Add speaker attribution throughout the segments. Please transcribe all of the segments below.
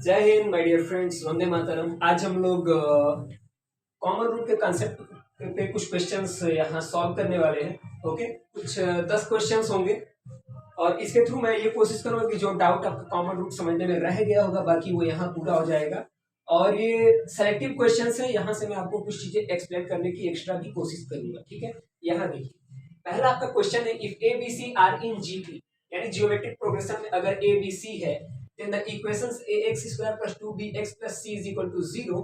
Speaker 1: जय Hind my dear friends, Vande Mataram. आज हम लोग कॉमन रूट के कंसेप्ट पे कुछ क्वेश्चंस यहाँ सॉल्व करने वाले हैं। ओके, कुछ 10 क्वेश्चंस होंगे और इसके थ्रू मैं ये कोशिश करूंगा कि जो डाउट आपका कॉमन रूट समझने में रह गया होगा बाकी वो यहाँ पूरा हो जाएगा। और ये सेलेक्टिव क्वेश्चंस है, यहाँ से मैं आपको कुछ चीजें एक्सप्लेन करने की एक्स्ट्रा भी कोशिश करूंगा। ठीक है, यहाँ देखिए, पहला आपका क्वेश्चन है, if A B C are in GP, यानी जियोमेट्रिक प्रोग्रेशन में अगर ए बी सी है, then the equations ax square plus 2bx plus c is equal to 0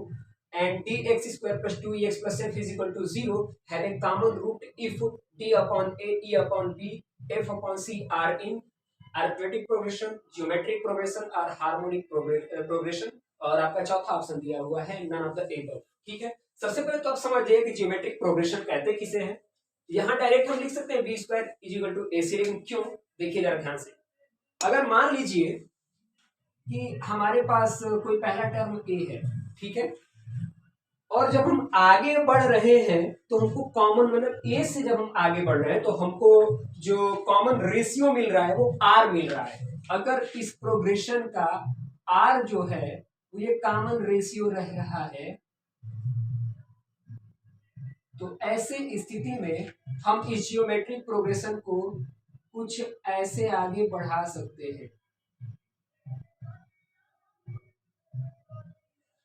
Speaker 1: and dx square plus 2ex plus f is equal to 0 have a common root if d upon a, e upon b, f upon c are in arithmetic progression, geometric progression और harmonic progression। और आपका चौथा option दिया हुआ है none of the above। ठीक है, सबसे पहले तो आप समझ जाइए कि जियोमेट्रिक प्रोग्रेशन कहते किसे हैं। यहाँ डायरेक्ट हम लिख सकते हैं b square is equal to a c, लेकिन क्यों, देखिए जरा ध्यान से। अगर मान लीजिए कि हमारे पास कोई पहला टर्म ए है, ठीक है, और जब हम आगे बढ़ रहे हैं तो हमको कॉमन, मतलब ए से जब हम आगे बढ़ रहे हैं तो हमको जो कॉमन रेशियो मिल रहा है वो आर मिल रहा है। अगर इस प्रोग्रेशन का आर जो है वो ये कॉमन रेशियो रह रहा है, तो ऐसे स्थिति में हम इस जियोमेट्रिक प्रोग्रेशन को कुछ ऐसे आगे बढ़ा सकते हैं।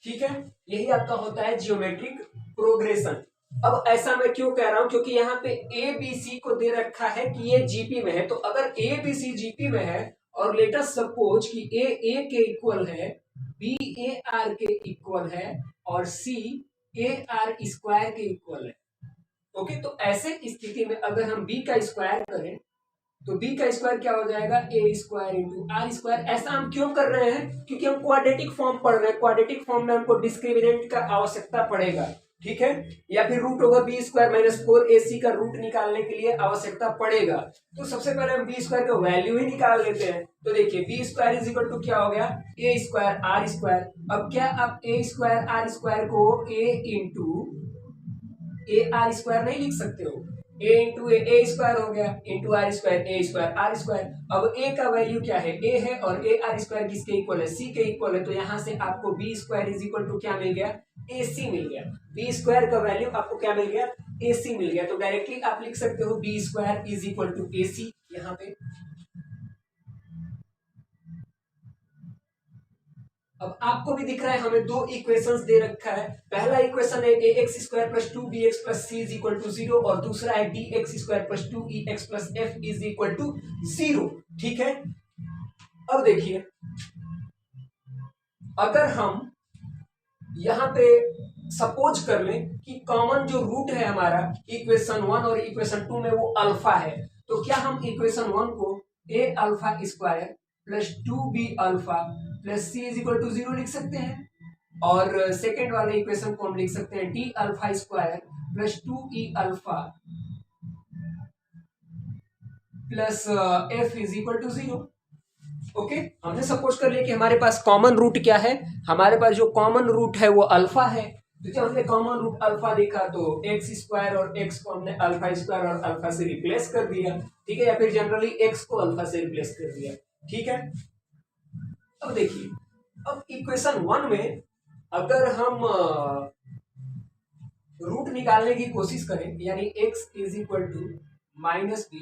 Speaker 1: ठीक है, यही आपका होता है जियोमेट्रिक प्रोग्रेशन। अब ऐसा मैं क्यों कह रहा हूं, क्योंकि यहाँ पे ए बी सी को दे रखा है कि ये जीपी में है, तो अगर ए बी सी जीपी में है और लेट अस सपोज कि ए के इक्वल है, बी ए आर के इक्वल है और सी ए आर स्क्वायर के इक्वल है। ओके, तो ऐसे स्थिति में अगर हम बी का स्क्वायर करें तो b का स्क्वायर क्या हो जाएगा, ए स्क्वायर इंटू आर स्क्वायर। ऐसा हम क्यों कर रहे हैं, क्योंकि हम क्वाड्रेटिक फॉर्म पढ़ रहे हैं। क्वाड्रेटिक फॉर्म में हमको डिस्क्रिमिनेंट का आवश्यकता पड़ेगा, ठीक है, या फिर रूट होगा बी स्क्वायर माइनस 4ac का रूट निकालने के लिए आवश्यकता पड़ेगा। तो सबसे पहले हम बी स्क्वायर का वैल्यू ही निकाल लेते हैं। तो देखिए B square is equal to क्या हो गया, ए स्क्वायर आर स्क्वायर। अब क्या आप ए स्क्वायर आर स्क्वायर को ए इंटू ए आर स्क्वायर नहीं लिख सकते हो, ए इंटू ए स्क्वायर हो गया, into R square A square R square. अब ए का वैल्यू क्या है, ए है, और ए आर स्क्वायर किसके इक्वल है, सी के इक्वल है। तो यहाँ से आपको B square is equal to क्या मिल गया, ए सी मिल गया। बी स्क्वायर का वैल्यू आपको क्या मिल गया, ए सी मिल गया। तो डायरेक्टली आप लिख सकते हो B square is equal to a c. यहाँ पे अब आपको भी दिख रहा है, हमें दो इक्वेशंस दे रखा है। पहला इक्वेशन है a x square plus 2bx plus C is equal to 0 और दूसरा है d x square plus 2ex plus F is equal to 0। ठीक है, अब देखिए, अगर हम यहां पे सपोज कर लें कि कॉमन जो रूट है हमारा इक्वेशन 1 और इक्वेशन 2 में वो अल्फा है, तो क्या हम इक्वेशन 1 को a alpha square plus 2b alpha plus C is equal to 0 लिख सकते हैं, और सेकेंड वाले इक्वेशन को हम लिख सकते हैं D alpha square plus 2e alpha plus F is equal to 0। Okay, हमने सपोज कर लिया कि हमारे पास कॉमन रूट क्या है, हमारे पास जो कॉमन रूट है वो अल्फा है। तो जब हमने कॉमन रूट अल्फा देखा तो एक्स स्क्वायर और एक्स को हमने अल्फा स्क्वायर और अल्फा से रिप्लेस कर दिया, ठीक है, या फिर जनरली एक्स को अल्फा से रिप्लेस कर दिया। ठीक है, अब देखिए, अब इक्वेशन 1 में अगर हम रूट निकालने की कोशिश करें, यानी x is equal to minus B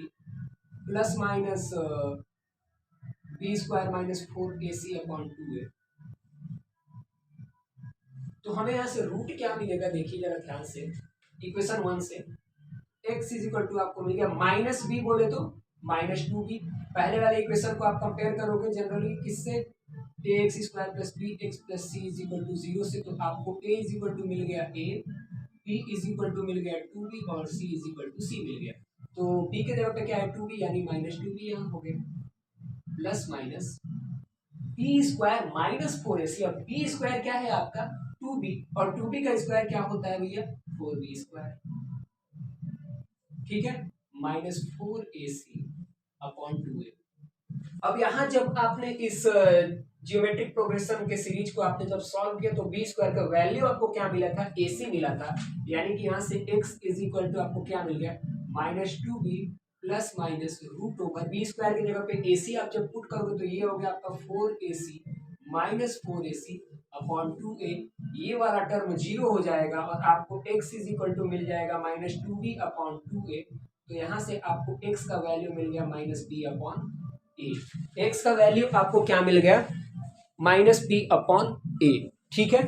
Speaker 1: plus minus B square minus 4ac upon 2a, तो हमें यहां से रूट क्या मिलेगा, देखिए जरा ध्यान से। इक्वेशन 1 से x इज इक्वल टू आपको मिल गया माइनस बी, बोले तो माइनस 2b। पहले वाले इक्वेशन को आप कंपेयर करोगे जनरली किससे, a x square plus B x plus C is equal to 0 से, तो आपको a इज इक्वल टू मिल गया a, b is equal to मिल गया 2b और c is equal to c मिल गया। तो b के जगह पे क्या है 2b, यानी माइनस 2b यहाँ हो गया, plus minus B square minus 4ac। अब बी स्क्वायर क्या है आपका 2b, और 2b का स्क्वायर क्या होता है भैया 4b स्क्वायर। ठीक है, माइनस 4ac अपॉन 2a। अब यहाँ जब आपने इस जियोमेट्रिक प्रोग्रेशन के सीरीज को आपने जब सॉल्व किया तो बी स्क्वायर का वैल्यू आपको क्या मिला था, ac मिला था, यानी कि यहाँ से x इज इक्वल टू आपको क्या मिल गया minus 2b plus minus root over B square की जगह पे ac आप जब पुट करोगे तो ये हो गया आपका 4ac -4ac अपॉन 2a, ये वाला टर्म जीरो हो जाएगा और आपको x इज इक्वल टू मिल जाएगा -2b अपॉन 2a। तो यहाँ से आपको x का वैल्यू मिल गया -b अपॉन a। x का वैल्यू आपको क्या मिल गया? -b upon a। ठीक है।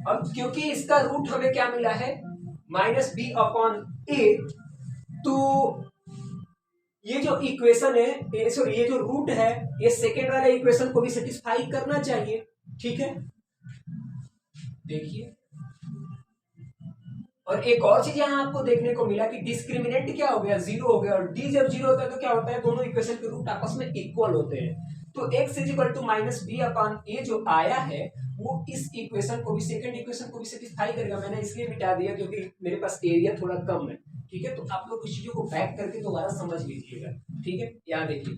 Speaker 1: अब क्योंकि इसका रूट हमें क्या मिला है -b अपॉन a, तो ये जो इक्वेशन है, सॉरी ये जो रूट है, ये सेकेंड वाले इक्वेशन को भी सेटिस्फाई करना चाहिए। ठीक है, देखिए। और एक और चीज यहाँ आपको देखने को मिला कि डिस्क्रिमिनेंट क्या हो गया, जीरो हो गया। और डी जब जीरो होता है तो क्या होता है, दोनों इक्वेशन के रूट आपस में इक्वल होते हैं। तो x is equal to -b upon a जो आया है वो इस इक्वेशन को भी, सेकंड इक्वेशन को भी सेटिस्फाई करेगा। मैंने इसलिए मिटा दिया क्योंकि मेरे पास एरिया थोड़ा कम है। ठीक है, तो आप लोग इस चीजों को बैक करके दोबारा समझ लीजिएगा। ठीक है, यहाँ देखिए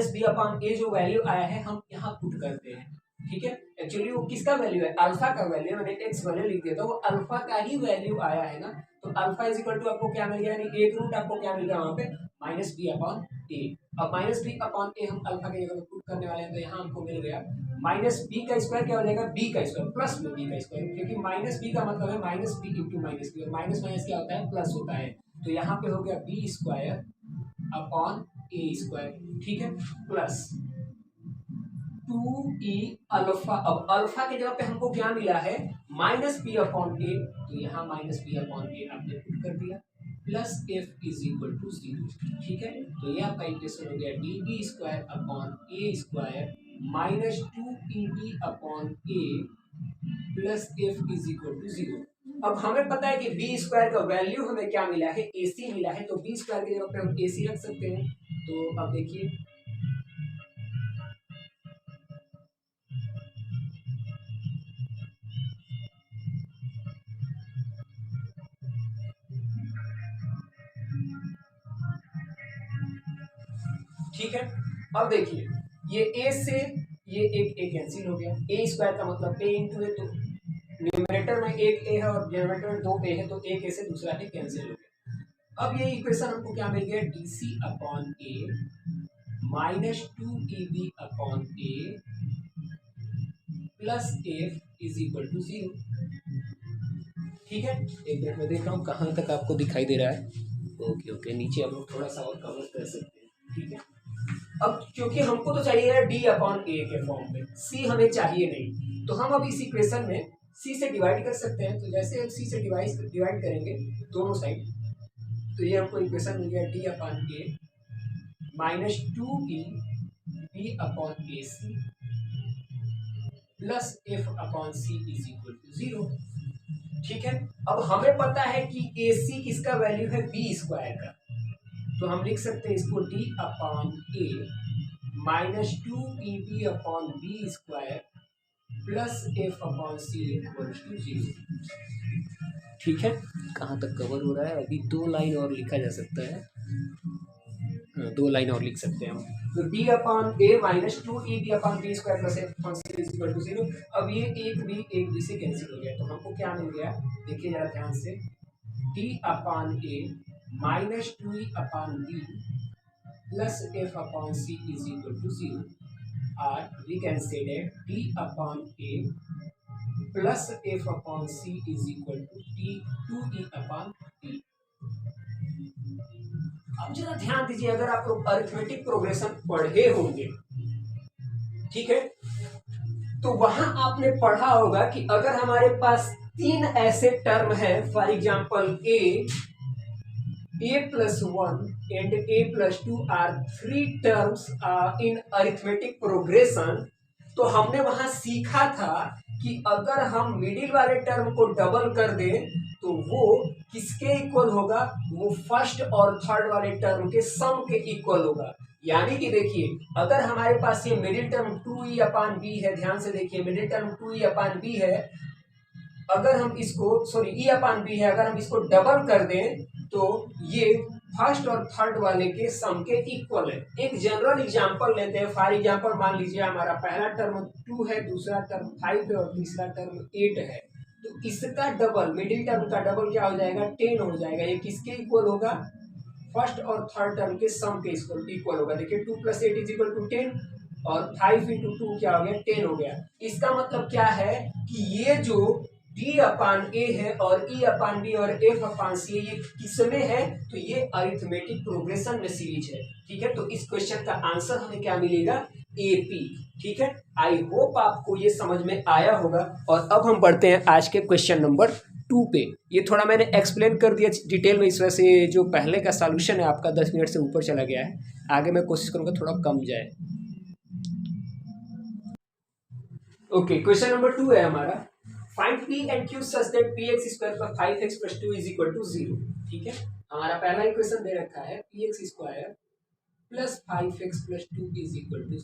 Speaker 1: -b अपॉन a जो वैल्यू आया है हम यहाँ पुट करते हैं। ठीक है, एक्चुअली वो किसका वैल्यू है, अल्फा का वैल्यू। मैंने एक्स वैल्यू लिख दिया था, वो अल्फा का ही वैल्यू आया है ना। तो अल्फा इज इक्वल टू आपको क्या मिल गया, यानी एक रूट आपको क्या मिल गया वहां पे -b अपॉन a। अब -b अपॉन a हम अल्फा की जगह पे पुट करने वाले हैं, तो यहाँ हमको मिल गया -b का स्क्वायर क्या हो जाएगा, b का स्क्वायर प्लस में b का स्क्वायर, क्योंकि -b का मतलब है -b इंटू -b, और माइनस माइनस क्या होता है, प्लस होता है। तो यहाँ पे हो गया b square upon a square. ठीक है, प्लस 2e अल्फा। अब अल्फा की जगह पे हमको क्या मिला है, -b अपॉन a, तो यहाँ -b अपॉन a आपने पुट कर दिया, plus f is equal to 0। ठीक है, तो ये आपका इक्वेशन हो गया db square upon a square -2eb upon a plus f is equal to 0। अब हमें पता है कि b स्क्वायर का वैल्यू हमें क्या मिला है, ac मिला है, तो b स्क्वायर की जगह पे हम ac रख सकते हैं। तो अब देखिए, ठीक है। अब देखिए, ये a से ये एक a कैंसिल हो गया, a स्क्वायर का मतलब a इंटू ए, तो न्यूमरेटर में एक a है और डिनोमिनेटर में दो a है, तो एक a से दूसरा a कैंसिल हो गया। अब ये इक्वेशन हमको क्या मिल गया, dc upon a -2eb upon a plus f is equal to 0। ठीक है, एक मिनट में देख रहा हूँ कहाँ तक आपको दिखाई दे रहा है। ओके ओके, नीचे आप लोग थोड़ा सा और कवर कर सकते हैं। ठीक है, अब क्योंकि हमको तो चाहिए d अपॉन a के फॉर्म में, c हमें चाहिए नहीं, तो हम अब इस इक्वेशन में c से डिवाइड कर सकते हैं। तो जैसे हम c से डिवाइड करेंगे दोनों साइड, तो ये हमको इक्वेशन मिल गया d upon a -2e b upon a c plus f upon c is equal to 0। ठीक है, अब हमें पता है कि ac किसका वैल्यू है, b स्क्वायर का, तो हम लिख सकते हैं इसको d upon a -2eb upon b square plus f upon c equal to 0। ठीक है, कहाँ तक कवर हो रहा है, अभी 2 लाइन और लिखा जा सकता है, 2 लाइन और लिख सकते हैं हम। तो d upon a -2eb upon b square plus f upon c equal to 0। अब ये एक b से कैंसिल हो गया, तो हमको क्या मिल गया, देखिए जरा ध्यान से, d upon a -2e upon b plus f upon c is equal to 0, or we can say that d upon a plus f upon c is equal to 2e upon b। अब जरा ध्यान दीजिए, अगर आप लोग arithmetic progression पढ़े होंगे, ठीक है, तो वहां आपने पढ़ा होगा कि अगर हमारे पास 3 ऐसे टर्म है, for example a plus 1 and a plus 2 are 3 terms in arithmetic progression, तो हमने वहां सीखा था कि अगर हम मिडिल वाले टर्म को डबल कर दें तो वो किसके इक्वल होगा, वो फर्स्ट और थर्ड वाले टर्म के सम के इक्वल होगा। यानी कि देखिए, अगर हमारे पास ये middle term 2e upon b है, ध्यान से देखिए, middle term 2e upon b है, अगर हम इसको e अपॉन b है, अगर हम इसको डबल कर दें तो ये फर्स्ट और थर्ड वाले के सम के इक्वल है। एक जनरल एग्जांपल लेते हैं, फॉर एग्जांपल मान लीजिए हमारा पहला टर्म 2 है, दूसरा टर्म 5 है और तीसरा टर्म 8 है, तो इसका डबल, मिडिल टर्म का डबल क्या हो जाएगा, 10 हो जाएगा। ये किसके इक्वल होगा, फर्स्ट और थर्ड टर्म के सम के इक्वल होगा। देखिए 2 + 8 = 10, और 5 × 2 क्या हो गया 10 हो गया। इसका मतलब क्या है कि ये जो D/A है और E/B और F/C ये किसमें है, तो ये अरिथमेटिक प्रोग्रेशन में सीरीज है। ठीक है, तो इस क्वेश्चन का आंसर हमें क्या मिलेगा AP। ठीक है, आई होप आपको ये समझ में आया होगा। और अब हम बढ़ते हैं आज के क्वेश्चन नंबर 2 पे। ये थोड़ा मैंने एक्सप्लेन कर दिया डिटेल में, इस वजह से जो पहले का सॉल्यूशन है आपका 10 मिनट से ऊपर चला गया है। आगे मैं कोशिश करूंगा थोड़ा कम जाए। ओके, क्वेश्चन नंबर 2 है हमारा, find P and Q such that px² + 5x + 2 = 0। ठीक है, हमारा पहला इक्वेशन दे रखा है px² + 5x + 2 =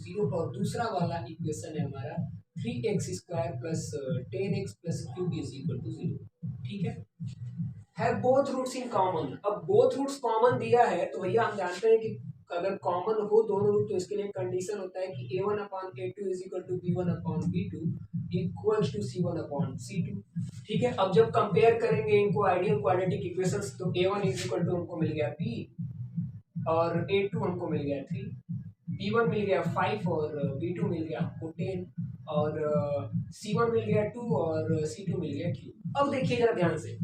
Speaker 1: 0 और दूसरा वाला इक्वेशन है हमारा 3x² + 10x + q = 0। ठीक है बोथ रूट्स इन कॉमन। अब बोथ रूट्स कॉमन दिया है तो भैया हम जानते हैं कि अगर कॉमन हो दोनों रूट तो इसके लिए कंडीशन होता है कि a1/a2 = b1/b2 = c1/c2। ठीक है, अब जब कंपेयर करेंगे इनको आइडियल क्वाड्रेटिक इक्वेशंस तो a1 = हमको मिल गया p और a2 हमको मिल गया 3, b1 मिल गया 5 और b2 मिल गया हमको 10 और c1 मिल गया 2 और c2 मिल गया q। अब देखिए जरा ध्यान से,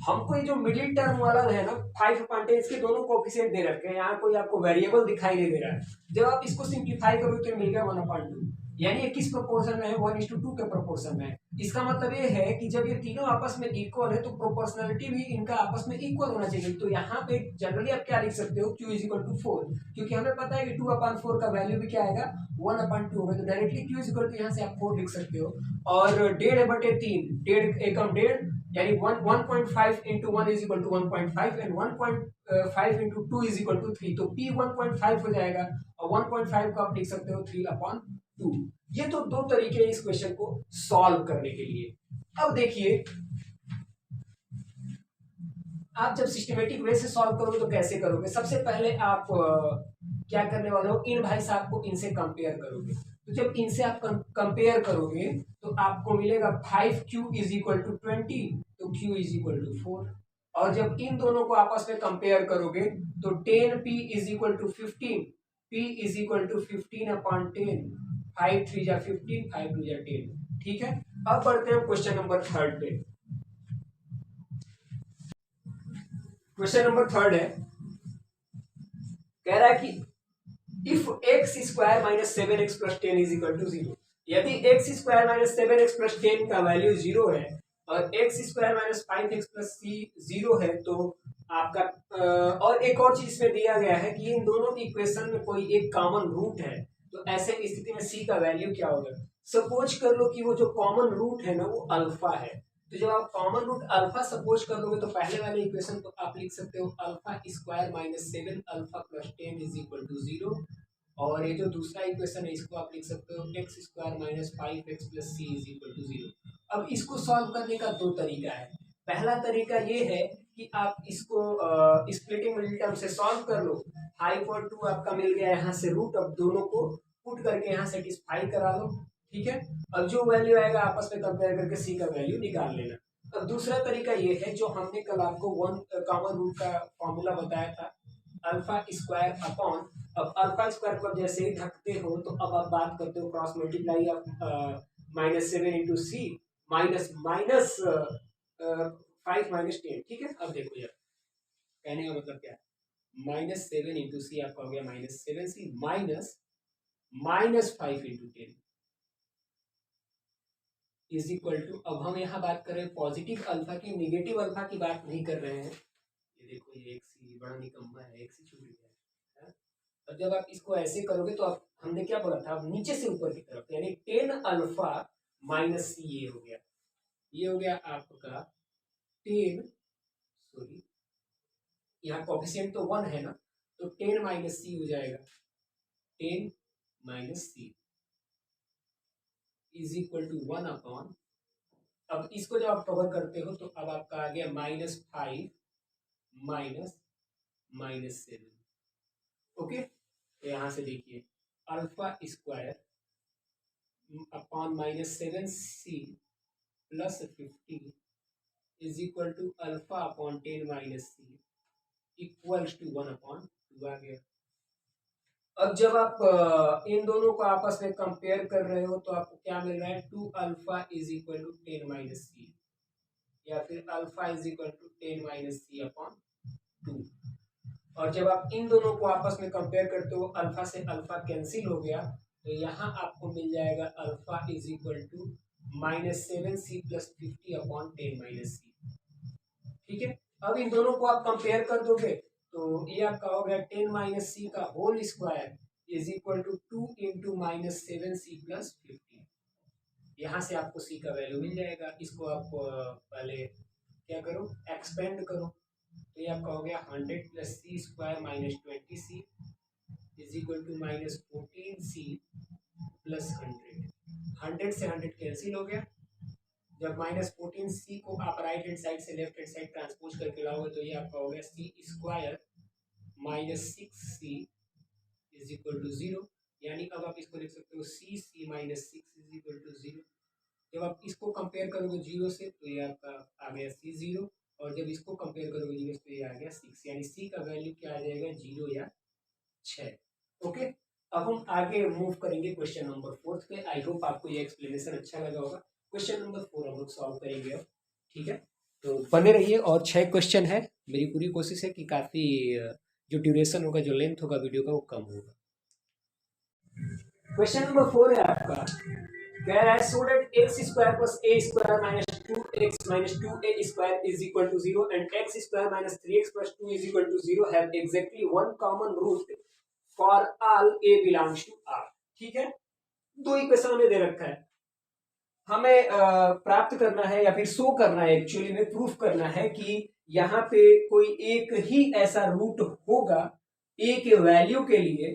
Speaker 1: हमको ये जो मिडिल टर्म वाला है ना 5/10 इसके दोनों कोफिशिएंट दे रखे हैं, यहाँ कोई आपको वेरिएबल दिखाई नहीं दे रहा है। जब आप इसको सिंप्लीफाई करोगे तो मिल गया 1/2, यानी ये किस प्रोपोर्शन में है 1:2 के प्रोपोर्शन में है। इसका मतलब ये है कि जब ये तीनों आपस में इक्वल है तो प्रोपोर्शनलिटी भी इनका आपस में इक्वल होना चाहिए। तो यहाँ पे जनरली आप क्या लिख सकते हो q = 4, क्योंकि हमें पता है कि 2/4 का वैल्यू भी क्या आएगा 1/2 होगा, तो डायरेक्टली q = यहाँ से आप 4 लिख सकते हो। और 1.5/3 डेढ़ एकम डेढ़ यानी 1.5 × 1 = 1.5 एंड 1.5 × 2 = 3, तो p 1.5 हो जाएगा और 1.5 को आप लिख सकते हो 3/2। ये तो दो तरीके हैं इस क्वेश्चन को सॉल्व करने के लिए। अब देखिए आप जब सिस्टमेटिक वे से सॉल्व करोगे तो कैसे करोगे, सबसे पहले आप क्या करने वाले हो, इन भाई साहब को इनसे कंपेयर करोगे। तो जब इनसे आप कंपेयर करोगे तो आपको मिलेगा 5q = 20 तो q = 4। और जब इन दोनों को आपस में कंपेयर करोगे तो 10p = 15, p = 15/10, 5 3 जा 15, 5 2 जा 10। ठीक है, अब बढ़ते हैं क्वेश्चन नंबर 3 पे। क्वेश्चन नंबर 3 है, कह रहा है कि इफ x² - 7x + 10 = 0। यदि x² - 7x + 10 का वैल्यू 0 है और x² - 5x + c 0 है तो आपका और एक और चीज में दिया गया है कि इन दोनों इक्वेशन में कोई एक कॉमन रूट है, तो ऐसे स्थिति में c का वैल्यू क्या होगा। सपोज कर लो कि वो जो कॉमन रूट है ना वो अल्फा है, तो जब आप कॉमन रूट अल्फा सपोज कर लोगे तो पहले वाले इक्वेशन को आप लिख सकते हो α² - 7 α + 10 = 0। और ये जो दूसरा इक्वेशन है इसको आप लिख सकते हो x² - 5x + c = 0। अब इसको सॉल्व करने का दो तरीका है। पहला तरीका ये है कि आप इसको स्प्लिटिंग मिडिल टर्म से सॉल्व कर लो। 5 और 2 आपका मिल गया यहाँ से रूट, अब दोनों को पुट करके यहाँ सेटिस्फाई करा लो। ठीक है, अब जो वैल्यू आएगा आपस में कंपेयर करके सी का वैल्यू निकाल लेना। अब दूसरा तरीका ये है जो हमने कल आपको वन कॉमन रूट का फॉर्मूला बताया था α² अपॉन, अब α² को जैसे ही ढकते हो तो अब आप बात करते हो cross multiply of -7 × c minus minus 5 - 10। ठीक है, अब देखो यार कहने का मतलब क्या है, -7 × c आपका हो गया -7c minus -5 × 10 is equal to, अब हम यहाँ बात कर रहे हैं पॉजिटिव अल्फा की, निगेटिव अल्फा की बात नहीं कर रहे हैं। ये देखो ये एक सी बड़ा निकम्मा है, एक सी छूट गया है। और जब आप इसको ऐसे करोगे तो आप हमने क्या बोला था, अब नीचे से ऊपर की तरफ यानी 10 अल्फा माइनस सी ये हो गया, ये हो गया आपका 10, सॉरी यहाँ कोफिशिएंट तो 1 है ना, तो 10 - c हो जाएगा, 10 - c इज इक्वल टू 1/, अब इसको जब आप कवर करते हो तो अब आपका आ गया -5 -7। ओके, तो यहाँ से देखिए α² upon -7c + 15 is equal to α/10 - c equals to 1/2 आ गया। अब जब आप इन दोनों को आपस में कंपेयर कर रहे हो तो आपको क्या मिल रहा है, 2α इज इक्वल टू 10 - c, या फिर alpha is equal to 10 - c/2। और जब आप इन दोनों को आपस में कंपेयर करते हो, अल्फा से अल्फा कैंसिल हो गया, तो यहाँ आपको मिल जाएगा alpha is equal to -7c+50/10 - c। ठीक है, अब इन दोनों को आप कंपेयर कर दोगे तो ये आपका हो गया 10 - c का whole square is equal to 2 into -7c+50। यहाँ से आपको c का वैल्यू मिल जाएगा। इसको आप पहले क्या करो, एक्सपेंड करो, तो ये आपका हो गया 100 + c² - 20c is equal to -14c + 100। 100 से 100 कैंसिल हो गया। जब -14c को आप राइट हैंड साइड से लेफ्ट हैंड साइड ट्रांसपोज करके लाओगे तो ये आपका हो गया c² - 6c is equal to 0। यानी अब आप इसको लिख सकते हो c - 6 इज इक्वल टू 0। जब आप इसको कंपेयर करोगे 0 से तो ये आपका आ गया c0, और जब इसको कंपेयर करोगे 0 से तो ये आ गया 6, यानी c का वैल्यू क्या आ जाएगा, 0 या 6। ओके, अब हम आगे मूव करेंगे क्वेश्चन नंबर 4 पे। आई होप आपको ये एक्सप्लेनेशन अच्छा लगा होगा। क्वेश्चन नंबर 4 हम लोग सॉल्व करेंगे अब। ठीक है, तो बने रहिए, और 6 क्वेश्चन है। मेरी पूरी कोशिश है कि काफ़ी जो ड्यूरेशन होगा, जो लेंथ होगा वीडियो का, वो कम होगा। क्वेश्चन नंबर 4 है आपका, कह रहा है so that x² + a² - 2x - 2a² is equal to 0 and x² - 3x + 2 is equal to 0 have exactly one common root for all a belongs to R। ठीक है, दो इक्वेशन हमें दे रखा है, हमें प्राप्त करना है या फिर शो करना है, एक्चुअली में प्रूफ करना है कि यहाँ पे कोई एक ही ऐसा रूट होगा ए के वैल्यू के लिए,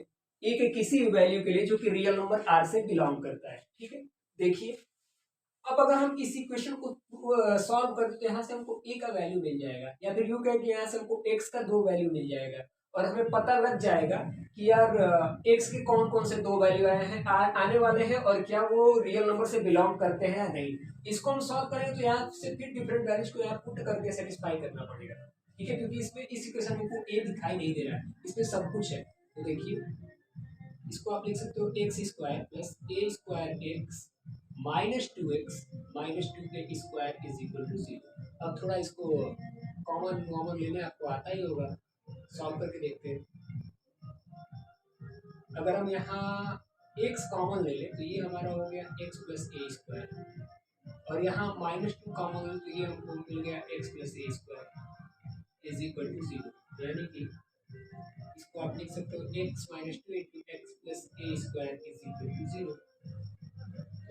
Speaker 1: ए के किसी वैल्यू के लिए जो कि रियल नंबर आर से बिलोंग करता है। ठीक है, देखिए अब अगर हम इस इक्वेशन को सॉल्व करते तो यहाँ से हमको ए का वैल्यू मिल जाएगा, या फिर यूं कहें कि यहाँ से हमको एक्स का दो वैल्यू मिल जाएगा, और हमें पता लग जाएगा कि यार एक्स के कौन कौन से दो वैल्यू आए हैं, आने वाले हैं, और क्या वो रियल नंबर से बिलोंग करते हैं या नहीं। इसको हम सॉल्व करेंगे तो यहाँ से फिर डिफरेंट वैल्यूज को यहाँ पुट करके सेटिस्फाई करना पड़ेगा। ठीक है, क्योंकि इसमें इस इक्वेशन में ए दिखाई नहीं दे रहा है, इसमें सब कुछ है। तो देखिए इसको आप लिख सकते हो x² + a²x -2x -2a² is equal to 0। अब थोड़ा इसको कॉमन लेने आपको आता ही होगा, सॉल्व करके देखते हैं। अगर हम यहाँ x कॉमन ले लें तो ये हमारा हो गया x + a², और यहाँ -2 कॉमन ले तो ये हमको मिल गया x + a² is equal to 0। यानी कि इसको आप लिख सकते हो x - 2 × x + a² is equal to 0।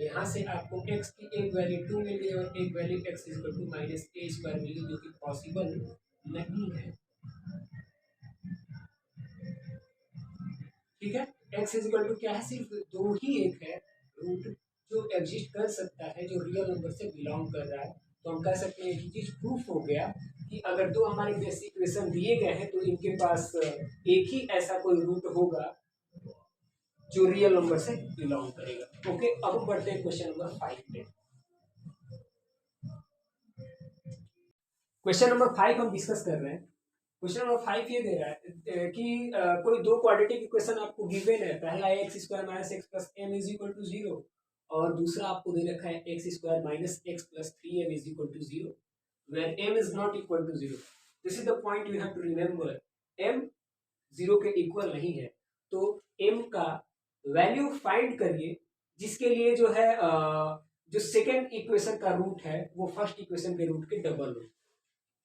Speaker 1: यहाँ से आपको x की एक वैल्यू 2 मिल गई और एक value x is equal to -a² मिल गई, जो कि पॉसिबल नहीं है। ठीक है, x इज इक्वल टू क्या है, सिर्फ दो ही एक है रूट जो एग्जिस्ट कर सकता है, जो रियल नंबर से बिलोंग कर रहा है। तो हम कह सकते हैं कि चीज प्रूफ हो गया कि अगर दो हमारे बेसिक इक्वेशन दिए गए हैं तो इनके पास एक ही ऐसा कोई रूट होगा जो रियल नंबर से बिलोंग करेगा। ओके, अब हम बढ़ते हैं क्वेश्चन नंबर 5 पे। क्वेश्चन नंबर 5 हम डिस्कस कर रहे हैं। क्वेश्चन नंबर 5 ये दे रहा है कि कोई दो क्वाड्रेटिक इक्वेशन आपको गिवन है, पहला है x² - x + m is equal to 0, और दूसरा आपको दे रखा है x² - x + 3m is equal to 0 where m is not equal to 0। This is the point you have to remember, m 0 के इक्वल नहीं है, तो m का वैल्यू फाइंड करिए जिसके लिए जो है जो सेकेंड इक्वेशन का रूट है वो फर्स्ट इक्वेशन के रूट के डबल हो।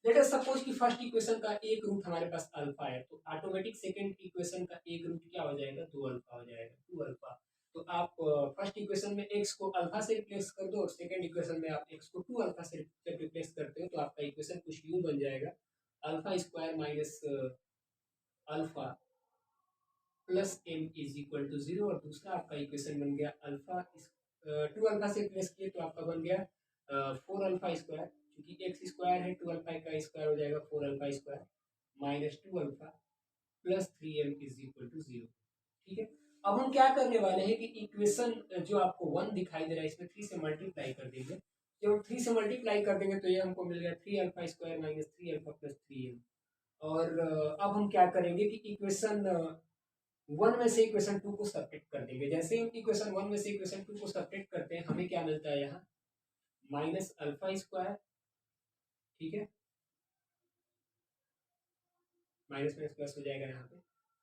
Speaker 1: लेट अस सपोज कि फर्स्ट इक्वेशन का एक रूट हमारे पास अल्फा है, तो ऑटोमेटिक सेकंड इक्वेशन का एक रूट क्या हो जाएगा, 2 अल्फा हो जाएगा, 2 अल्फा। तो आप फर्स्ट इक्वेशन में x को अल्फा से रिप्लेस कर दो और सेकंड इक्वेशन में आप x को 2 अल्फा से रिप्लेस करते हो, तो आपका इक्वेशन कुछ यूं बन जाएगा, α² - alpha plus m is equal to 0, और दूसरा आपका इक्वेशन बन गया अल्फा 2 अल्फा से रिप्लेस किए तो आपका बन गया 4α², क्योंकि x² है, 2 अल्फा का स्क्वायर हो जाएगा 4α² -2 alpha plus 3m is equal to 0। ठीक है, अब हम क्या करने वाले हैं कि इक्वेशन जो आपको 1 दिखाई दे रहा है इसमें 3 से मल्टीप्लाई कर देंगे। जब हम 3 से मल्टीप्लाई कर देंगे तो ये हमको मिल गया 3α² - 3α + 3m। और अब हम क्या करेंगे कि इक्वेशन वन में से इक्वेशन टू को सब्ट्रैक्ट कर देंगे। जैसे हम इक्वेशन वन में से इक्वेशन टू को सब्ट्रैक्ट करते हैं हमें क्या मिलता है यहाँ माइनस अल्फा स्क्वायर, ठीक है, माइनस माइनस प्लस हो जाएगा यहाँ पे,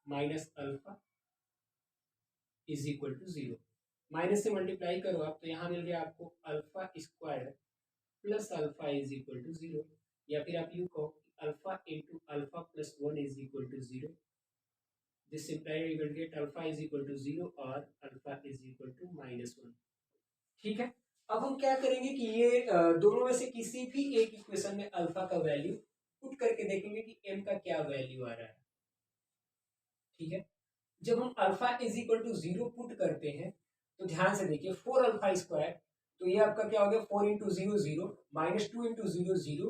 Speaker 1: minus alpha is equal to zero. Minus से मल्टीप्लाई करो आप तो यहाँ मिल गया आपको alpha square plus alpha is equal to zero, या फिर आप यूँ कहो alpha into alpha plus one is equal to zero. This imply you will get alpha is equal to zero और alpha is equal to minus one. ठीक है, अब हम क्या करेंगे कि ये दोनों में से किसी भी एक इक्वेशन में अल्फा का वैल्यू पुट करके देखेंगे कि एम का क्या वैल्यू आ रहा है। ठीक है, जब हम alpha is equal to zero put करते हैं तो ध्यान से देखिए फोर अल्फा स्क्वायर, तो ये आपका क्या हो गया four into zero zero minus two into zero zero,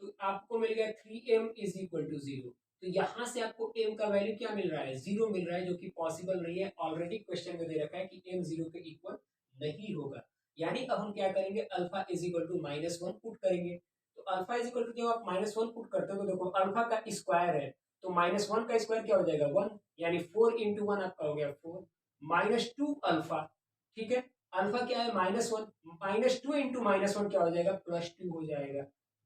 Speaker 1: तो आपको मिल गया three M is equal to zero. तो यहाँ से आपको एम का वैल्यू क्या मिल रहा है जीरो मिल रहा है, जो कि पॉसिबल नहीं है। ऑलरेडी क्वेश्चन में दे रखा है कि एम जीरो के इक्वल नहीं होगा। यानी अब हम क्या करेंगे alpha is equal to minus one put करेंगे। तो अल्फा इज इक्वल टू जब आप माइनस वन पुट करते हो तो देखो अल्फा का स्क्वायर है तो माइनस वन का स्क्वायर क्या हो जाएगा वन, यानी फोर इंटू वन आपका हो गया फोर माइनस टू अल्फा। ठीक है, अल्फा क्या है minus one, minus two into minus one क्या हो जाएगा प्लस टू हो जाएगा,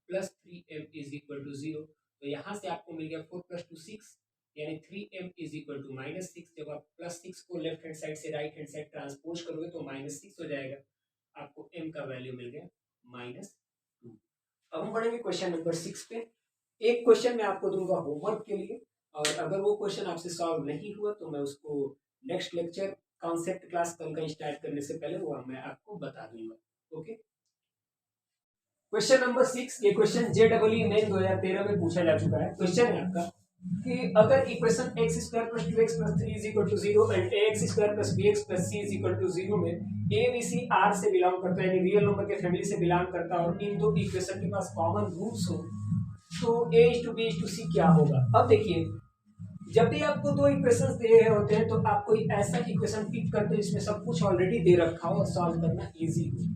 Speaker 1: plus three M is equal to zero. तो यहाँ से आपको मिल गया फोर प्लस टू सिक्स, यानी three M is equal to minus six. जब आप प्लस सिक्स को लेफ्ट हैंड साइड से राइट हैंड साइड ट्रांसपोज करोगे तो माइनस सिक्स हो जाएगा, आपको एम का वैल्यू मिल गया माइनस टू। अब हम पढ़ेंगे क्वेश्चन नंबर सिक्स पे। एक क्वेश्चन मैं आपको दूंगा होमवर्क के लिए, और अगर वो क्वेश्चन आपसे सॉल्व नहीं हुआ तो मैं उसको नेक्स्ट लेक्चर कॉन्सेप्ट क्लास कल का स्टार्ट करने से पहले वो मैं आपको बता दूंगा। ओके, क्वेश्चन नंबर सिक्स, ये क्वेश्चन JEE मेन 2013 में पूछा जा चुका है। क्वेश्चन है आपका कि अगर equation X square plus two X plus three is equal to zero and X square plus B x plus C is equal to zero में ए बी सी आर से बिलोंग करता है, यानी रियल नंबर के family से belong करता है, और इन दो इक्वेशन के पास कॉमन रूट्स हो, तो a is to b is to c क्या होगा। अब देखिए जब भी आपको दो इक्वेशंस दे रहे होते हैं तो आप कोई ऐसा इक्वेशन पिक करते हो जिसमें सब कुछ ऑलरेडी दे रखा हो और सॉल्व करना इजी हो।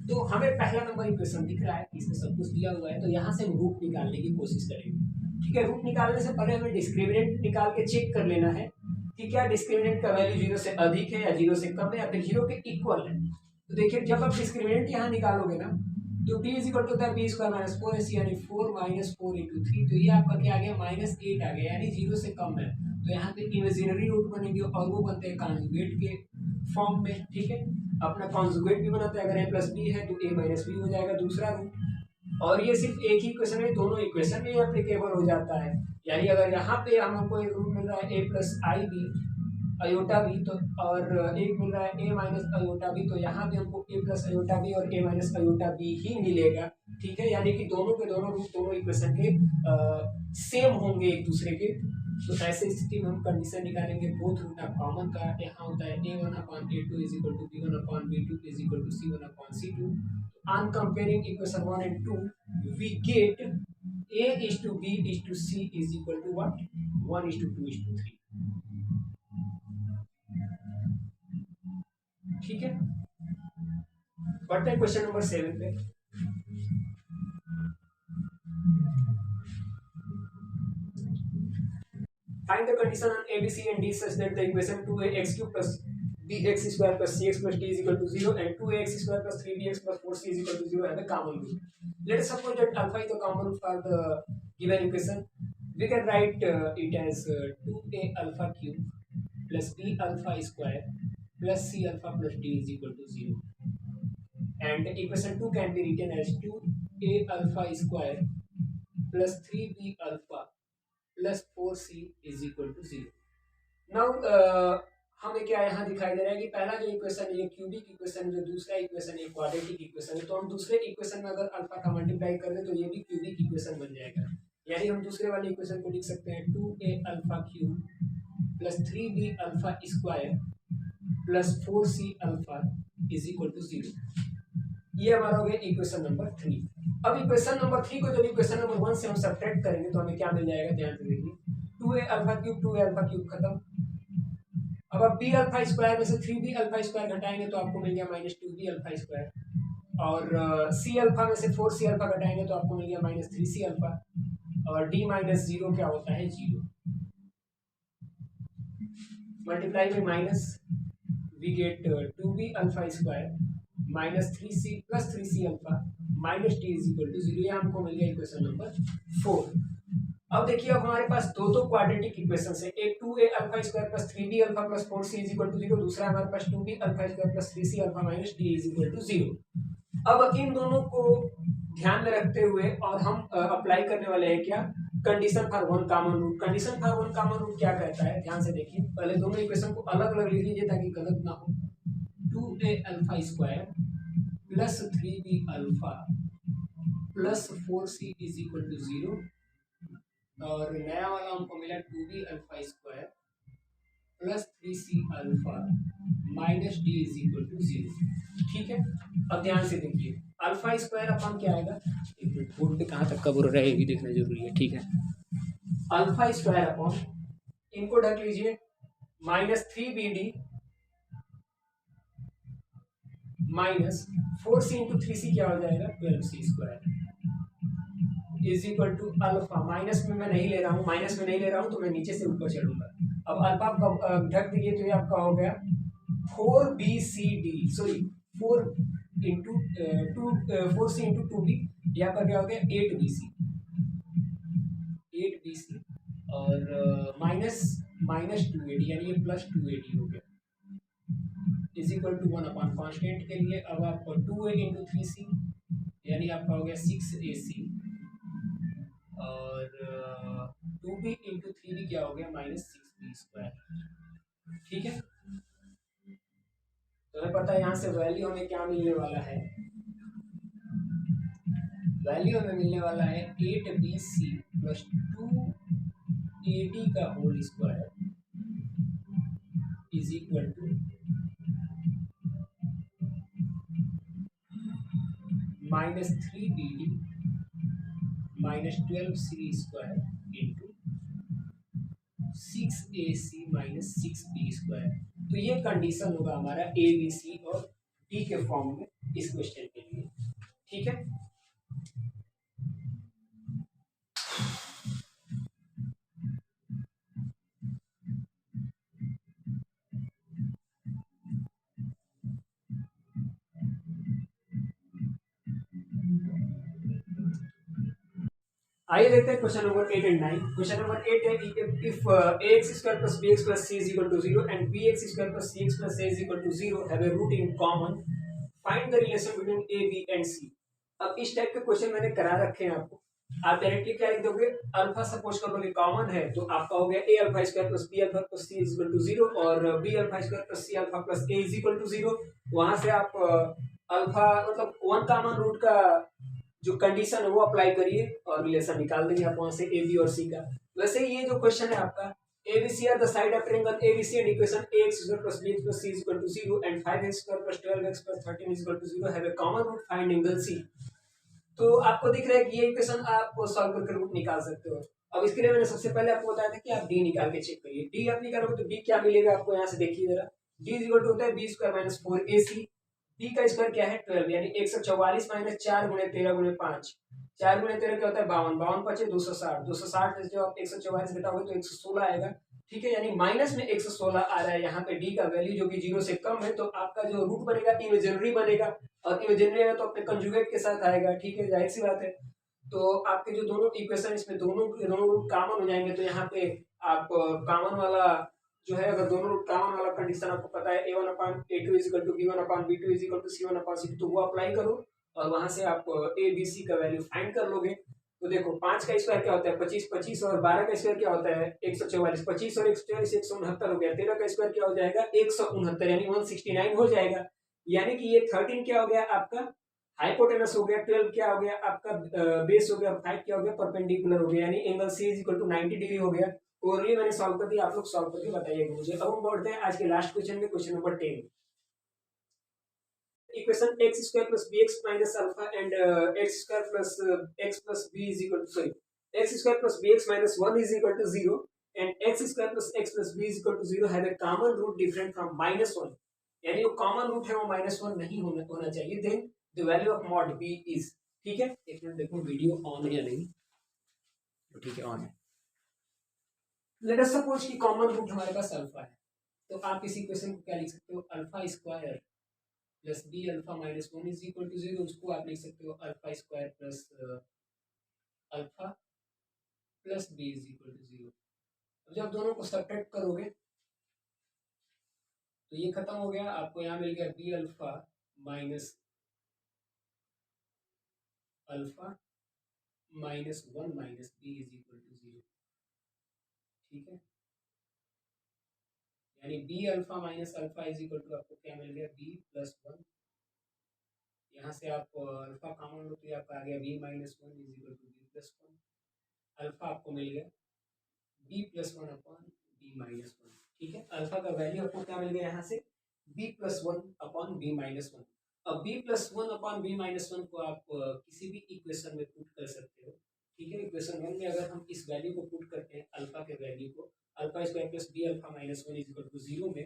Speaker 1: तो हमें पहला नंबर इक्वेशन दिख रहा है, इसमें सब कुछ दिया हुआ है, तो यहाँ से हम रूट निकालने की कोशिश करेंगे। ठीक है, रूट निकालने से पहले हमें डिस्क्रिमिनेंट निकाल के चेक कर लेना है कि क्या डिस्क्रिमिनेंट का वैल्यू जीरो से अधिक है या जीरो से कम है या फिर जीरो के इक्वल है। तो देखिए जब आप डिस्क्रिमिनेंट यहाँ निकालोगे ना तो d इज इक्वल टू होता है B square minus four a c, यानी four minus four into three, तो ये आपका क्या आ गया माइनस एट आ गया, यानी जीरो से कम है। तो यहाँ पे इमेजिनरी रूट बनेंगे और वो बनते हैं कॉन्जुगेट के फॉर्म में। ठीक है, अपना कॉन्जुगेट भी बनाते हैं, अगर a प्लस बी है तो a माइनस बी हो जाएगा दूसरा रूट। और ये सिर्फ एक ही इक्वेशन है, दोनों इक्वेशन में एप्लीकेबल हो जाता है। यानी अगर यहाँ पे हमको एक रूट मिल रहा है a plus I B iota B, तो और एक मिल रहा है a माइनस अयोटा बी, तो यहाँ भी हमको a प्लस अयोटा बी और a माइनस अयोटा बी ही मिलेगा। ठीक है, यानी कि दोनों के दोनों रूट दोनों इक्वेशन के सेम होंगे एक दूसरे के। तो ऐसे स्थिति में हम कंडीशन निकालेंगे बोथ रूट ऑफ कॉमन का। यहाँ होता है a1 upon a2 is equal to b1 upon b2 is equal to c1 upon c2। On comparing equation 1 and 2 we get a is to b is to c is equal to what 1 is to 2 is to 3। ठीक है, बढ़ते हैं question number 7 पे। Find the condition on A, B, C and D such that the equation 2ax cube plus bx square plus cx plus d is equal to 0 and 2ax square plus 3bx plus 4c is equal to 0 have a common root. Let us suppose that alpha is the common root for the given equation. We can write it as 2a alpha cube plus b alpha square plus c alpha plus d is equal to 0. And equation 2 can be written as 2a alpha square plus 3b alpha plus 4c is equal to 0. Now हमें क्या यहाँ दिखाई दे रहा है कि पहला जो equation है ये क्यूबिक इक्वेशन, जो दूसरा इक्वेशन है क्वाड्रेटिक इक्वेशन है। तो हम दूसरे इक्वेशन में अगर अल्फा का मल्टीप्लाई कर दें तो ये भी क्यूबिक इक्वेशन बन जाएगा। यानी हम दूसरे वाले इक्वेशन को लिख सकते हैं 2a alpha cube plus 3b alpha square plus 4c alpha is equal to 0। ये हमारा हो गया इक्वेशन नंबर 3। अब इक्वेशन नंबर 3 को जब इक्वेशन नंबर 1 से हम सब्ट्रैक्ट करेंगे तो हमें क्या मिल जाएगा, ध्यान से देखिए 2a अल्फा क्यूब खत्म। अब आप बी अल्फा स्क्वायर में से 3b अल्फा स्क्वायर घटाएंगे तो आपको मिल गया माइनस 2b अल्फा स्क्वायर, और सी अल्फा में से 4c अल्फा घटाएंगे तो आपको मिल गया माइनस 3c अल्फा, और d माइनस 0 क्या होता है 0। मल्टीप्लाई में minus, we get 2b alpha square minus 3c plus 3c alpha minus T is equal to 0। ये हमको मिल गया इक्वेशन नंबर 4। अब देखिए, अब हमारे पास दो क्वाड्रेटिक इक्वेशन है, एक 2a alpha square plus 3b alpha plus 4c is equal to 0, दूसरा हमारे पास 2b alpha square plus 3c alpha minus T is equal to 0। अब इन दोनों को ध्यान में रखते हुए और हम अप्लाई करने वाले हैं क्या, condition for one common root. Condition for one common root क्या कहता है, ध्यान से देखिए, पहले दोनों इक्वेशन को अलग अलग लिख लीजिए ताकि गलत ना हो। 2a alpha square plus 3b alpha plus 4c is equal to 0, और नया वाला हमको मिला 2b alpha square plus 3c alpha minus D is equal to 0। ठीक है, अब ध्यान से देखिए, अल्फा स्क्वायर अपन क्या आएगा, एक मिनट, बोर्ड पे कहाँ तक कवर हो रहा है ये भी देखना जरूरी है। ठीक है, अल्फा स्क्वायर अपॉन, इनको ढक लीजिए, minus 3bd minus 4c into 3c क्या हो जाएगा, 12c square is equal to alpha, minus में मैं नहीं ले रहा हूँ, माइनस में नहीं ले रहा हूँ तो मैं नीचे से ऊपर चलूंगा। अब अल्फा ढक दीजिए तो ये आपका हो गया 4bcd, sorry 4 into 4c into 2b, ये आपका क्या हो गया 8bc, 8bc और माइनस माइनस 2ad यानी ये प्लस 2ad हो गया is equal to 1 upon constant के लिए। अब आपको 2a इंटू 3c यानी आपका हो गया 6ac और 2b इंटू 3b क्या हो गया माइनस 6b स्क्वायर। ठीक है, तो हमें पता है यहाँ से वैल्यू हमें क्या मिलने वाला है, वैल्यू हमें मिलने वाला है 8bc प्लस 2ad का whole square is equal to minus 3bd minus 12c square into 6ac minus 6b square. तो ये कंडीशन होगा हमारा ए बी सी और डी के फॉर्म में इस क्वेश्चन के लिए। ठीक है, आइए देखते हैं question number 8 and 9। Question number 8 है if ax square plus bx plus c is equal to 0 and bx square plus cx plus a is equal to 0 have a root in common, find the relation between a b and c। अब इस type के question मैंने करा रखे हैं आपको, आप directly क्या लिख दोगे, अल्फा सपोज कर लो कि कॉमन है तो आपका हो गया a alpha square plus b alpha plus c is equal to 0 और b alpha square plus c alpha plus a is equal to 0। वहां से आप अल्फा मतलब वन कॉमन रूट का जो कंडीशन है वो अप्लाई करिए और रिलेशन निकाल देंगे आप वहां से ए बी और सी का। वैसे ये जो क्वेश्चन है आपका, A B C are the side of triangle A B C and equation ax square plus bx plus c is equal to 0 and 5x square plus 12x plus 13 is equal to 0 have a common root, find angle c। तो आपको दिख रहा है कि ये equation आप solve करके root निकाल सकते हो। अब इसके लिए मैंने सबसे पहले आपको बताया था कि आप डी निकाल के चेक करिए, डी आप निकालोगे तो डी क्या मिलेगा आपको, यहाँ से देखिए जरा, डी इज इक्वल टू होता है B square minus 4ac, D का स्क्वायर क्या है 12 यानी 144 माइनस 4 गुणे 13 गुणे 5, 4 गुणे 13 क्या होता है 52, 52 पचे 260, 260 में जो आप 144 घटाओगे तो 116 आएगा। ठीक है, यानी माइनस में 116 आ रहा है यहाँ पे डी का वैल्यू जो कि 0 से कम है, तो आपका जो रूट बनेगा इमेजिनरी बनेगा और इमेजिनरी है तो अपने कंजुगेट के साथ आएगा। ठीक है, जाहिर सी बात है। तो आपके जो दोनों इक्वेशन इसमें दोनों रूट कॉमन हो जाएंगे, तो यहाँ पे आप कॉमन वाला जो है, अगर दोनों रूट कॉमन वाला कंडीशन आपको पता है a1 upon a2 is equal to b1 upon b2 is equal to c1 upon c2, तो वो अप्लाई करो और वहां से आप a b c का वैल्यू फाइंड कर लोगे। तो देखो 5 का स्क्वायर क्या होता है 25, 25 और 12 का स्क्वायर क्या होता है 144, 25 और 144 169 हो गया, 13 का स्क्वायर क्या हो जाएगा 169 यानी 169 हो जाएगा। यानी कि ये 13 क्या हो गया आपका हाइपोटेनस हो गया, 12 क्या हो गया आपका बेस हो गया, 5 क्या हो गया परपेंडिकुलर हो गया, यानी angle C is equal to 90 degree हो गया। और ये मैंने सॉल्व कर दिया, आप लोग सॉल्व करके बताइएगा मुझे। अब हम बढ़ते हैं आज के लास्ट क्वेश्चन में, question number 10। Equation x square plus bx minus alpha and x square plus x plus b is equal to sorry x square plus bx minus 1 is equal to 0 and x square plus x plus b is equal to 0 have a common root different from -1, यानी जो common root है वो -1 नहीं होना चाहिए। Then the value of mod b is, ठीक है, एक मिनट देखो वीडियो ऑन है या नहीं, तो ठीक है ऑन है। लेट अस सपोज कि कॉमन रूट हमारे पास अल्फा है, तो आप इस इक्वेशन को क्या लिख सकते हो, alpha square plus B alpha minus one is equal to zero. उसको आप लिख सकते हो alpha square plus alpha plus B is equal to zero. अब जब दोनों को सब्ट्रैक्ट करोगे तो ये खत्म हो गया, आपको यहाँ मिल गया B alpha minus alpha minus one minus B is equal to zero. ठीक है, यानी B alpha minus alpha is equal to आपको क्या मिल गया, बी प्लस वन। यहाँ से आप अल्फा कॉमन लो तो ये आपका आ गया B minus one is equal to B plus one. Alpha आपको मिल गया B plus one upon B minus one. ठीक है, अल्फा का वैल्यू आपको क्या मिल गया यहाँ से, b plus one upon B minus one. अब b plus one upon B minus one को आप किसी भी इक्वेशन में पुट कर सकते हो। ठीक है, इक्वेशन वन में अगर हम इस वैल्यू को पुट करते हैं, अल्फा के वैल्यू को, alpha square plus B alpha minus one is equal to zero में,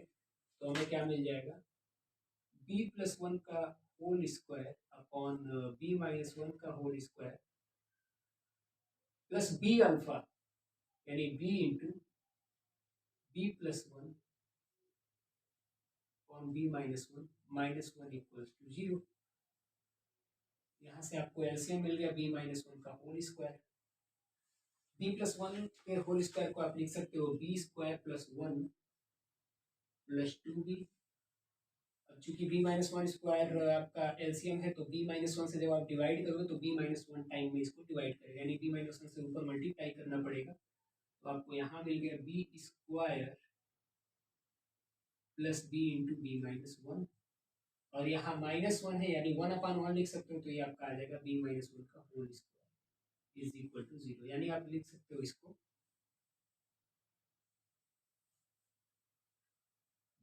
Speaker 1: तो हमें क्या मिल जाएगा, बी प्लस वन का whole square upon B minus one का whole square plus B alpha यानी b into b plus one upon B minus one equals to zero. यहाँ से आपको एलसीएम मिल गया बी माइनस वन का whole square. B plus one के whole square को आप लिख सकते हो B square plus one plus two B. अब चूंकि बी माइनस वन स्क्वायर आपका एलसीएम है तो बी माइनस वन से जब आप डिवाइड करोगे तो बी माइनस वन टाइम में इसको डिवाइड करेगा, यानी बी माइनस वन से ऊपर मल्टीप्लाई करना पड़ेगा। तो आपको यहाँ मिल गया B square plus B into B minus one, और यहाँ माइनस वन है यानी वन अपॉन वन लिख सकते हो, तो ये आपका आ जाएगा बी माइनस वन का whole square is equal to zero. यानी आप लिख सकते हो इसको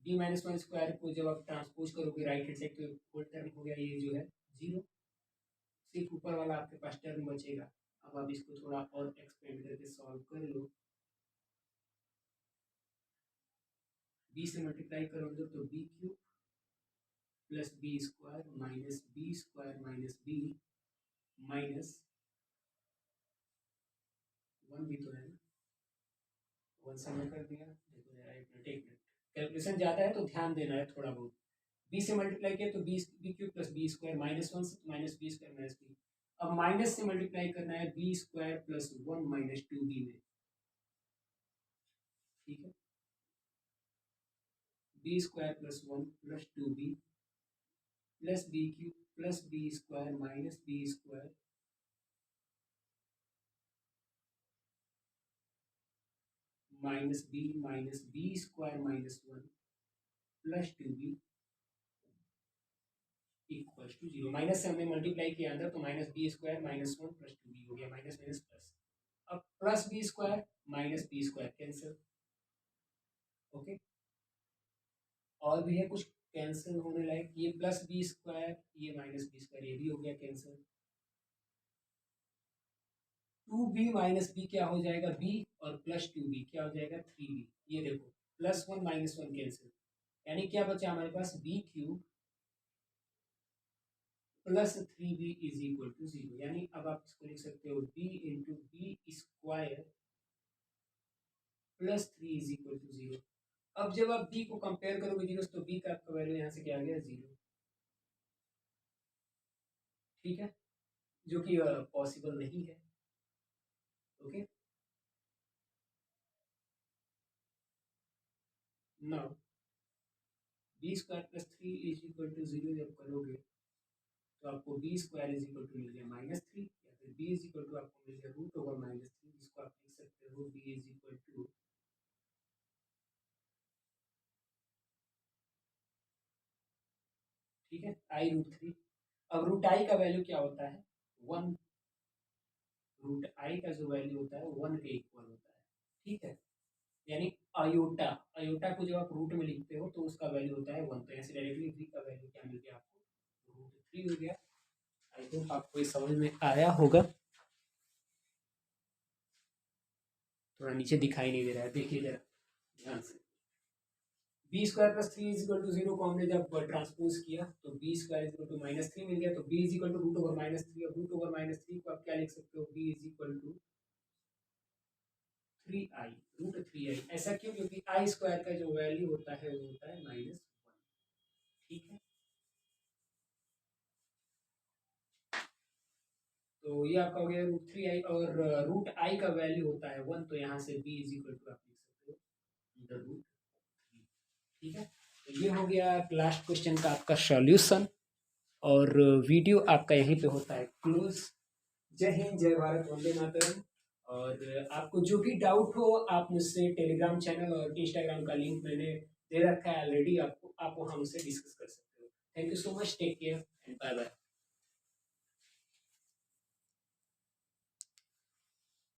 Speaker 1: बी माइनस वन स्क्वायर को जब आप ट्रांसपोज करोगे राइट हैंड साइड तो होल टर्म हो गया ये जो है जीरो, सिर्फ ऊपर वाला आपके पास टर्म बचेगा। अब आप इसको थोड़ा और एक्सपेंड करके सॉल्व कर लो, बी से मल्टीप्लाई करोगे तो B cube plus B square minus B minus one भी तो है ना, वन से मैं कर दिया। देखो जरा एक मिनट कैलकुलेशन ज़्यादा है तो ध्यान देना है थोड़ा बहुत। बी से मल्टीप्लाई किया तो B cube plus B square minus one से minus B square minus b. अब माइनस से मल्टीप्लाई करना है B square plus one minus two b में। ठीक है, B square plus one plus two B plus b cube plus B square minus B square minus B square minus one plus two b equals to zero. Minus से हमने multiply किया अंदर तो minus B square minus one plus two B हो गया, minus minus plus. अब plus B square minus B square cancel. Okay, और भी है कुछ कैंसिल होने लायक, ये प्लस बी स्क्वायर ये माइनस बी स्क्वायर ये भी हो गया cancel. Two B minus B क्या हो जाएगा बी, और प्लस टू बी क्या हो जाएगा थ्री बी। ये देखो plus one minus one cancel, यानी क्या बचा हमारे पास b cube plus three b is equal to zero. यानी अब आप इसको लिख सकते हो b into b square plus three is equal to zero. अब जब आप बी को कंपेयर करोगे जीरो तो बी का आपका वैल्यू यहाँ से क्या आ गया जीरो। ठीक है, जो कि पॉसिबल नहीं है। Okay, now b square plus three is equal to zero जब करोगे तो आपको B square is equal to मिल गया माइनस थ्री, या फिर बी इज इक्वल टू आपको मिल गया रूट ओवर माइनस थ्री, जिसको आप लिख सकते हो बी इज इक्वल टू ठीक है आई रूट थ्री। अब रूट आई का वैल्यू क्या होता है वन, रूट आई का जो वैल्यू होता है वन के इक्वल होता है। ठीक है, यानी अयोटा, अयोटा को जब आप रूट में लिखते हो तो उसका वैल्यू होता है वन। तो ऐसे डायरेक्टली v का वैल्यू क्या मिल गया आपको रूट थ्री हो गया। आई होप आपको ये समझ में आया होगा। थोड़ा नीचे दिखाई नहीं दे रहा है, देखिए जरा ध्यान से। B square plus three is equal to zero को हमने जब ट्रांसपोज किया तो b square is equal to minus three मिल गया, तो b is equal to root over minus three, और रूट ओवर माइनस थ्री को आप क्या लिख सकते हो B is equal to 3i, √3i। ऐसा क्यों? क्योंकि आई स्क्वायर का जो वैल्यू होता है वो होता है -1। ठीक है, तो ये आपका हो गया √3i, और √i का वैल्यू होता है 1, तो यहाँ से b इज इक्वल टू आप लिख सकते हो √3। ठीक है, तो ये हो गया लास्ट क्वेश्चन का आपका सॉल्यूशन, और वीडियो आपका यहीं पे होता है क्लोज। जय हिंद, जय भारत, वंदे मातरम। और आपको जो भी डाउट हो आप मुझसे टेलीग्राम चैनल और इंस्टाग्राम का लिंक मैंने दे रखा है ऑलरेडी, आप वहाँ मुझसे डिस्कस कर सकते हो। Thank you so much, take care and bye bye.